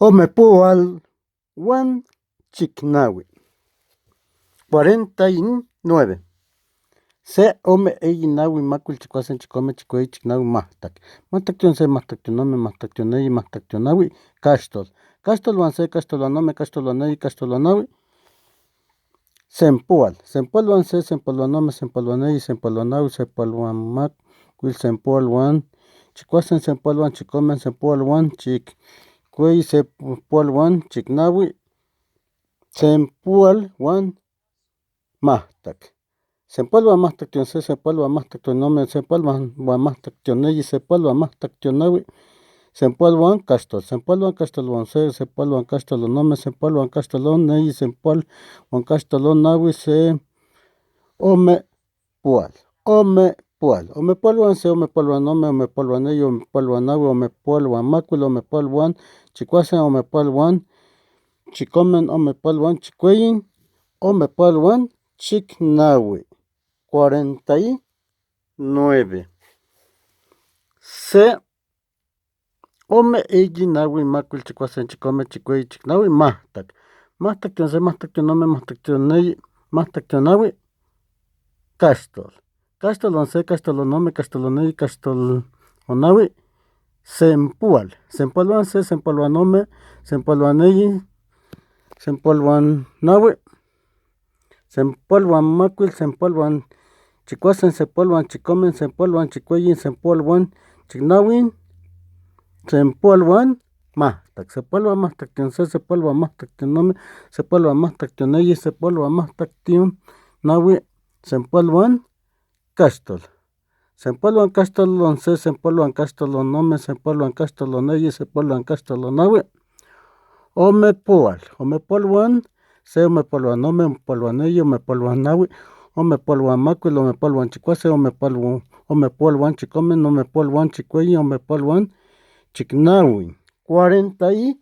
Omepual Juan Chicnahui 49. Se ome eyinahui macuil chicuasen chicome chicuey chicnahui mahtac. Mahtac se mahtac tionome mahtac tioneyi mahtac tionahui caxtol. Caxtol uan se caxtol uan ome caxtol uan eyi caxtol uan nahui. Sempual. Sempual uan se sempual uan ome sempual uan eyi sempual uan nahui sempual uan macuil sempual uan chicuasen sempual uan chicome sempual uan chiccueyi sempual uan chicnahui sempual uan mahtac. Sempual uan mahtac tion se sempual uan mahtac tion ome sempual uan mahtac tion eyi sempual uan mahtac tion nahui sempual uan caxtol. Sempual uan caxtol uan se sempual uan caxtol uan ome sempual uan caxtol uan eyi sempual uan caxtol uan nahui se omepual. Omepual uan se omepual uan ome omepual uan eyi omepual uan nahui omepual uan macuil omepual uan chicuasen omepual uan chicome omepual uan chicueyi omepual uan chicnahui 49. Se ome eyi nahui macuil chicuasen chicome chicueyi chicnahui mahtac. Mahtac tion se mahtac tion ome mahtac tion eyi mahtac tion nahui caxtol. Caxtol uan se caxtol uan ome caxtol uan eyi caxtol uan nahui sempual. Sempual uan se sempual uan ome sempual uan eyi sempual uan nahui sempual uan macuil sempual uan chicuasen sempual uan chicome sempual uan chicueyi sempual uan chicnahui sempual uan mahtac. Sempual uan mahtac tion se sempual uan mahtac tion ome sempual uan mahtac tion eyi sempual uan mahtac tion nahui sempual uan caxtol. Sempual uan caxtol uan se sempual uan caxtol uan ome sempual uan caxtol uan eyi sempual uan caxtol uan nahui omepual. Omepual uan se omepual uan ome omepual uan eyi omepual uan nahui omepual uan macuil omepual uan chicuasen omepual uan chicome omepual uan chicueyi omepual uan chicnahui 49.